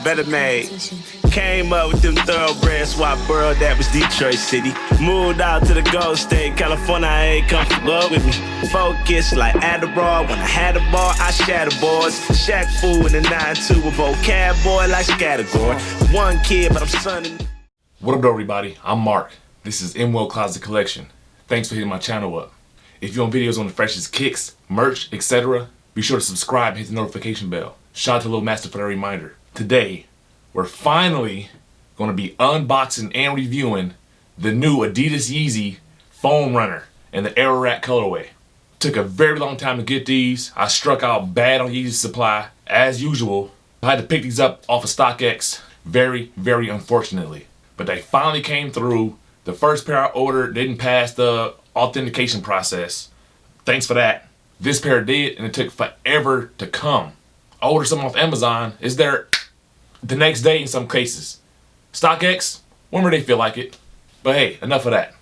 Better made. Came up with them thoroughbreds, swap world, that was Detroit City. Moved out to the Gold State, California, I ain't come for love with me. Focus like Ararat, when I had a ball, I shatter boards. Shack fool in the 9-2 with vocab boy like Scattergory. One kid, but I'm sonning. What up, everybody? I'm Mark. This is MWILL Closet Collection. Thanks for hitting my channel up. If you want videos on the freshest kicks, merch, etc., be sure to subscribe and hit the notification bell. Shout out to Little Master for the reminder. Today, we're finally going to be unboxing and reviewing the new Adidas Yeezy Foam Runner in the Ararat colorway. Took a very long time to get these. I struck out bad on Yeezy supply, as usual. I had to pick these up off of StockX, very, very unfortunately. But they finally came through. The first pair I ordered didn't pass the authentication process. Thanks for that. This pair did, and it took forever to come. I ordered some off Amazon. It's there the next day in some cases. StockX, whenever they feel like it. But hey, enough of that.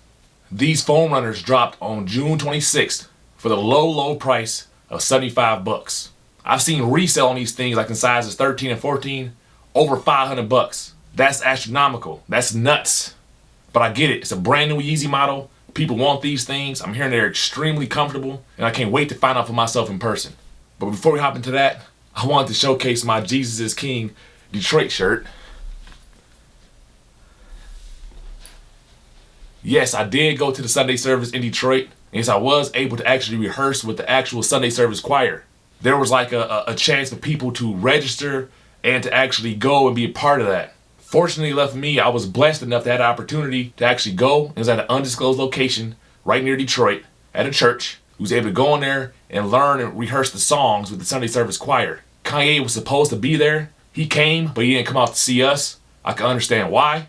These foam runners dropped on June 26th for the low price of 75 bucks. I've seen resale on these things like in sizes 13 and 14 over 500 bucks. That's astronomical. That's nuts. But I get it. It's a brand new Yeezy model. People want these things. I'm hearing they're extremely comfortable, and I can't wait to find out for myself in person. But before we hop into that, I wanted to showcase my Jesus is King Detroit shirt. Yes, I did go to the Sunday service in Detroit, and yes, I was able to actually rehearse with the actual Sunday service choir. There was like a chance for people to register and to actually go and be a part of that. Fortunately enough for me, I was blessed enough to have the opportunity to actually go. It was at an undisclosed location right near Detroit at a church. I was able to go in there and learn and rehearse the songs with the Sunday service choir. Kanye was supposed to be there. He came, but he didn't come out to see us. I can understand why.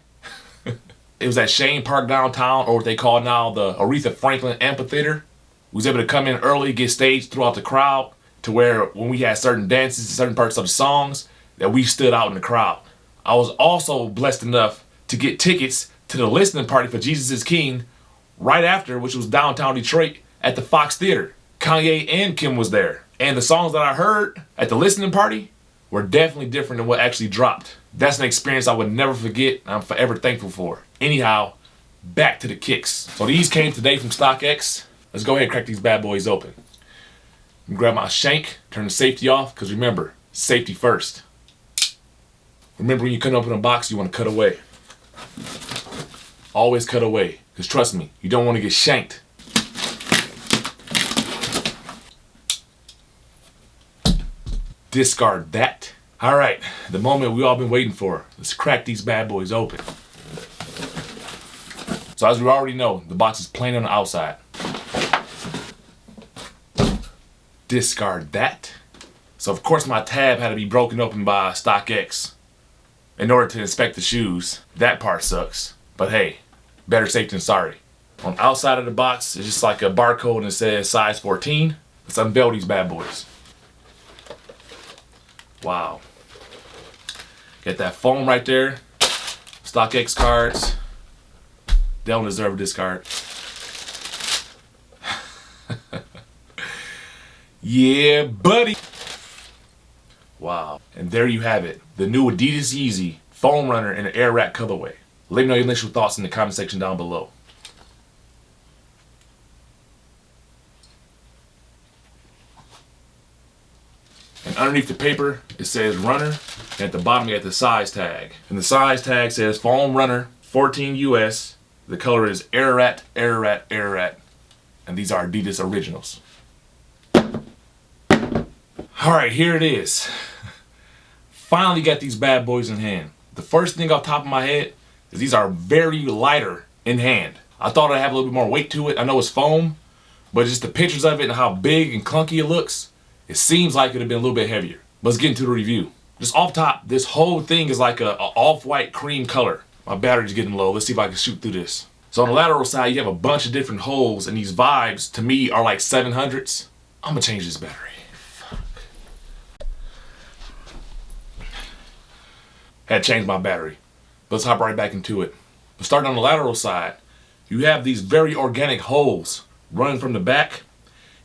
It was at Shane Park downtown, or what they call now the Aretha Franklin Amphitheater. We was able to come in early, get staged throughout the crowd, to where when we had certain dances and certain parts of the songs, that we stood out in the crowd. I was also blessed enough to get tickets to the listening party for Jesus is King right after, which was downtown Detroit at the Fox Theater. Kanye and Kim was there. And the songs that I heard at the listening party were definitely different than what actually dropped. That's an experience I would never forget, and I'm forever thankful for. Anyhow, back to the kicks. So these came today from StockX. Let's go ahead and crack these bad boys open. Grab my shank, turn the safety off, because remember, safety first. Remember, when you cut open a box, you want to cut away. Always cut away, because trust me, you don't want to get shanked. Discard that. All right, the moment we all been waiting for. Let's crack these bad boys open. So as we already know, the box is plain on the outside. Discard that. So of course my tab had to be broken open by StockX in order to inspect the shoes. That part sucks. But hey, better safe than sorry. On the outside of the box, it's just like a barcode and it says size 14. Let's unveil these bad boys. Wow. Get that foam right there. StockX cards. They don't deserve a discard. Yeah, buddy. Wow. And there you have it. The new Adidas Yeezy Foam Runner in the Ararat colorway. Let me know your initial thoughts in the comment section down below. And underneath the paper, it says Runner. And at the bottom, you have the size tag. And the size tag says Foam Runner 14 US. The color is Ararat, Ararat, Ararat. And these are Adidas originals. Alright, here it is. Finally got these bad boys in hand. The first thing off the top of my head is these are very lighter in hand. I thought I'd have a little bit more weight to it. I know it's foam, but just the pictures of it and how big and clunky it looks, it seems like it would have been a little bit heavier. Let's get into the review. Just off top, this whole thing is like a off-white cream color. My battery's getting low. Let's see if I can shoot through this. So on the lateral side, you have a bunch of different holes, and these vibes, to me, are like 700s. I'm gonna change this battery. Had to change my battery. Let's hop right back into it. But starting on the lateral side, you have these very organic holes running from the back.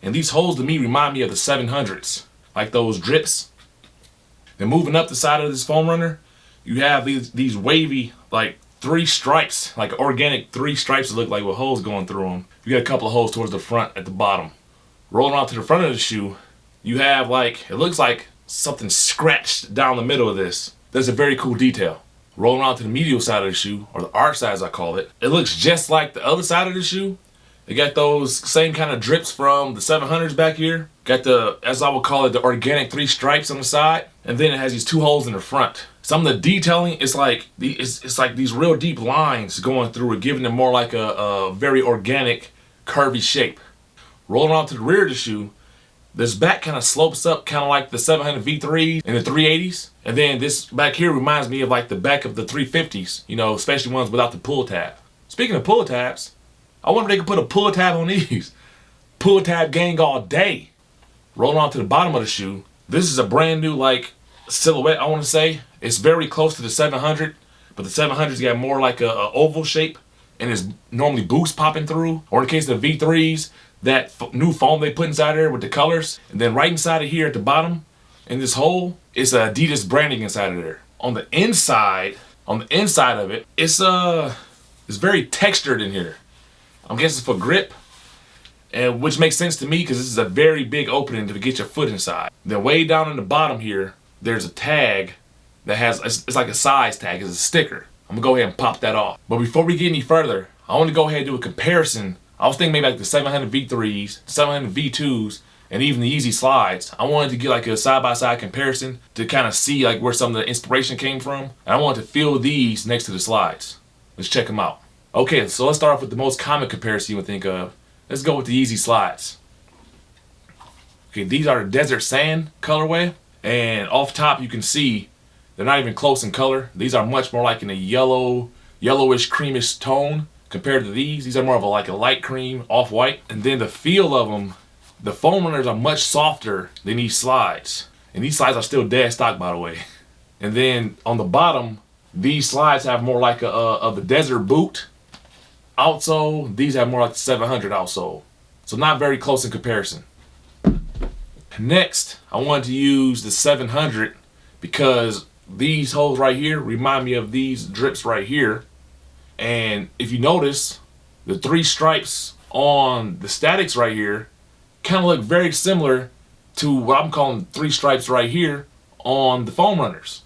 And these holes to me remind me of the 700s. Like those drips. Then moving up the side of this foam runner, you have these wavy, like 3 stripes, like organic 3 stripes that look like with holes going through them. You got a couple of holes towards the front at the bottom. Rolling around to the front of the shoe, you have like, it looks like something scratched down the middle of this. There's a very cool detail. Rolling around to the medial side of the shoe, or the arch side as I call it, it looks just like the other side of the shoe. They got those same kind of drips from the 700s back here. Got the, as I would call it, the organic 3 stripes on the side. And then it has these 2 holes in the front. Some of the detailing, it's like these real deep lines going through it, giving it more like a very organic, curvy shape. Rolling on to the rear of the shoe, this back kind of slopes up, kind of like the 700 V3s and the 380s. And then this back here reminds me of like the back of the 350s, you know, especially ones without the pull tab. Speaking of pull tabs, I wonder if they could put a pull tab on these. Pull tab gang all day. Rolling on to the bottom of the shoe, this is a brand new like silhouette, I want to say. It's very close to the 700, but the 700's got more like a oval shape, and it's normally boost popping through. Or in the case of the V3s, that new foam they put inside there with the colors. And then right inside of here at the bottom, in this hole, it's Adidas branding inside of there. On the inside of it, it's very textured in here. I'm guessing for grip, and which makes sense to me because this is a very big opening to get your foot inside. Then way down in the bottom here, there's a tag that has, it's like a size tag, it's a sticker. I'm gonna go ahead and pop that off. But before we get any further, I want to go ahead and do a comparison. I was thinking maybe like the 700 V3s, 700 V2s, and even the Yeezy slides. I wanted to get like a side-by-side comparison to kind of see like where some of the inspiration came from. And I wanted to feel these next to the slides. Let's check them out. Okay, so let's start off with the most common comparison you would think of. Let's go with the Yeezy slides. Okay, these are the desert sand colorway. And off top you can see they're not even close in color. These are much more like in a yellowish creamish tone compared to these. These are more of a light cream, off-white. And then the feel of them, the foam runners are much softer than these slides. And these slides are still dead stock, by the way. And then on the bottom, these slides have more like of the desert boot outsole. These have more like the 700 outsole. So not very close in comparison. Next, I wanted to use the 700 because these holes right here remind me of these drips right here. And if you notice, the 3 stripes on the statics right here kind of look very similar to what I'm calling 3 stripes right here on the foam runners.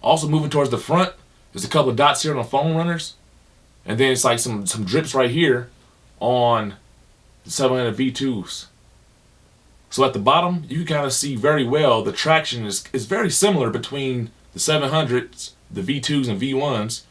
Also moving towards the front, there's a couple of dots here on the foam runners. And then it's like some drips right here on the 700 V2s. So at the bottom, you can kind of see very well the traction is very similar between the 700s, the V2s and V1s,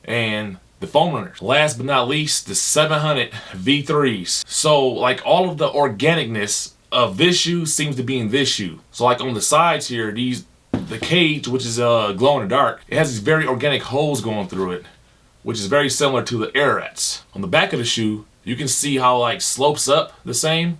and the foam runners. Last but not least, the 700 V3s. So like all of the organicness of this shoe seems to be in this shoe. So like on the sides here, the cage, which is glow in the dark, it has these very organic holes going through it, which is very similar to the Airats. On the back of the shoe, you can see how like slopes up the same.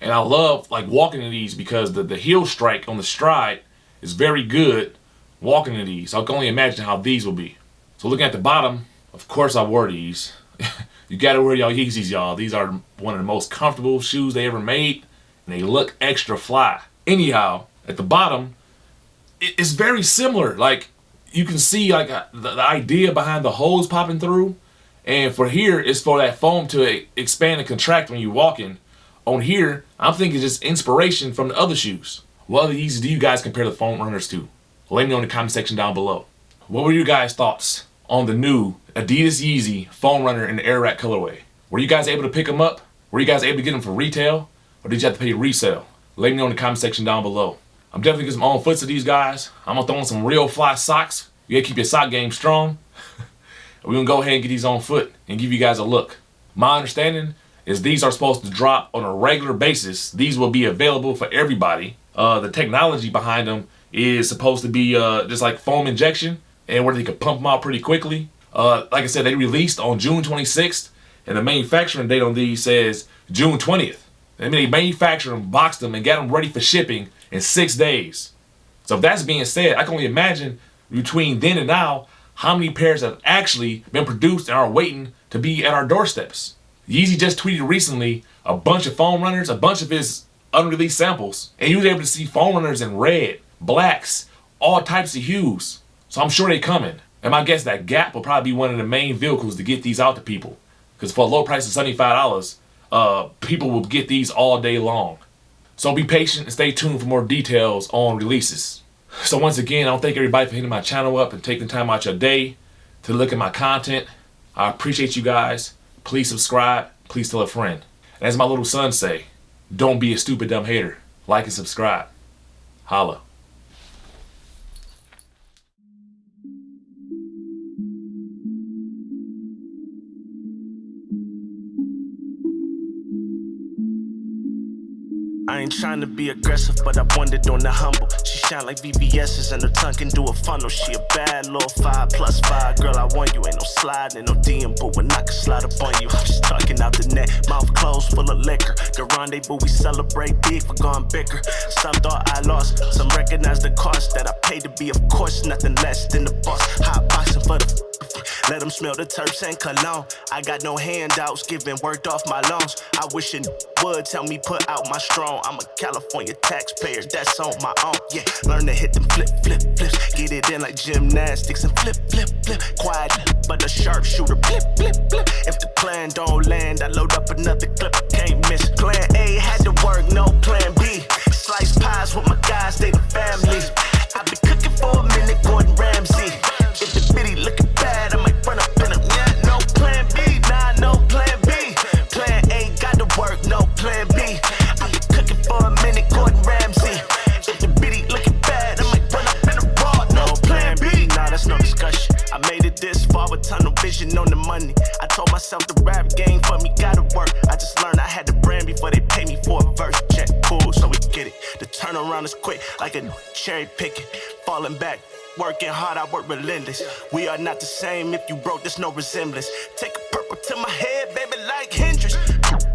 And I love like walking in these because the heel strike on the stride is very good walking in these. I can only imagine how these will be. So looking at the bottom, of course I wore these. You gotta wear y'all Yeezys, y'all. These are one of the most comfortable shoes they ever made, and they look extra fly. Anyhow, at the bottom, it's very similar. Like you can see like the idea behind the holes popping through, and for here it's for that foam to expand and contract when you're walking. On here, I'm thinking just inspiration from the other shoes. What other Yeezys do you guys compare the foam runners to? Let me know in the comment section down below. What were your guys' thoughts on the new Adidas Yeezy Foam Runner in the Ararat colorway? Were you guys able to pick them up? Were you guys able to get them for retail? Or did you have to pay resale? Let me know in the comment section down below. I'm definitely getting some on foots of these guys. I'm gonna throw in some real fly socks. You gotta keep your sock game strong. We're gonna go ahead and get these on foot and give you guys a look. My understanding is these are supposed to drop on a regular basis. These will be available for everybody. The technology behind them is supposed to be just like foam injection, and where they could pump them out pretty quickly. Like I said, they released on June 26th, and the manufacturing date on these says June 20th. I mean, they manufactured them, boxed them, and got them ready for shipping in 6 days. So if that's being said, I can only imagine between then and now how many pairs have actually been produced and are waiting to be at our doorsteps. Yeezy just tweeted recently a bunch of foam runners, a bunch of his unreleased samples, and you was able to see foam runners in red, blacks, all types of hues. So I'm sure they coming. And my guess that Gap will probably be one of the main vehicles to get these out to people. Because for a low price of $75, people will get these all day long. So be patient and stay tuned for more details on releases. So once again, I want to thank everybody for hitting my channel up and taking time out your day to look at my content. I appreciate you guys. Please subscribe. Please tell a friend. And as my little son say, don't be a stupid dumb hater. Like and subscribe. Holla. I ain't trying to be aggressive, but I wondered on the humble. She shine like VVS's and her tongue can do a funnel. She a bad little 5+5. Girl, I want you. Ain't no sliding, no DM, but when I can slide up on you. I'm just talking out the net, mouth closed, full of liquor. The rendezvous, we celebrate big for going bigger. Some thought I lost, some recognize the cost that I paid to be, of course, nothing less than the boss. Hot boxing for the let them smell the terps and cologne. I got no handouts, giving worked off my loans. I wish it would tell me put out my strong. I'm a California taxpayer, that's on my own. Yeah, learn to hit them flips. Get it in like gymnastics and flip. Quiet, but a sharpshooter, flip. If the plan don't land, I load up another clip. Can't miss. Plan A had to work, no plan B. Slice pies with my guys, they the family. I been cooking for a minute, Gordon Ramsay. If the bitty looking bad, I might run up in them. Yeah, no plan B, nah, no plan B. Plan A got to work, no plan B. I been cooking for a minute, Gordon Ramsay. If the bitty looking bad, I might run up in the raw, no plan B. Nah, that's no discussion. I made it this far with tunnel vision on the money. I told myself the rap game for me gotta work. I just learned I had to brand before they pay me for a verse. Check, cool, so we get it. The turnaround is quick, like a cherry picking. Falling back, working hard, I work relentless. We are not the same, if you broke, there's no resemblance. Take a purple to my head, baby, like Hendrix.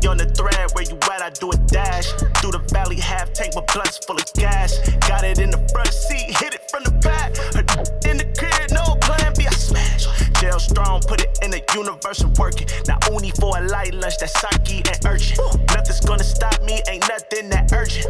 On the thread, where you at, I do a dash. Through the valley, half tank with blunts full of gas. Got it in the front seat, hit it from the back. Her in the crib, no plan B, I smash. Chel strong, put it in the universe and work it. Now uni for a light lunch, that's sake and urgent. Nothing's gonna stop me, ain't nothing that urgent.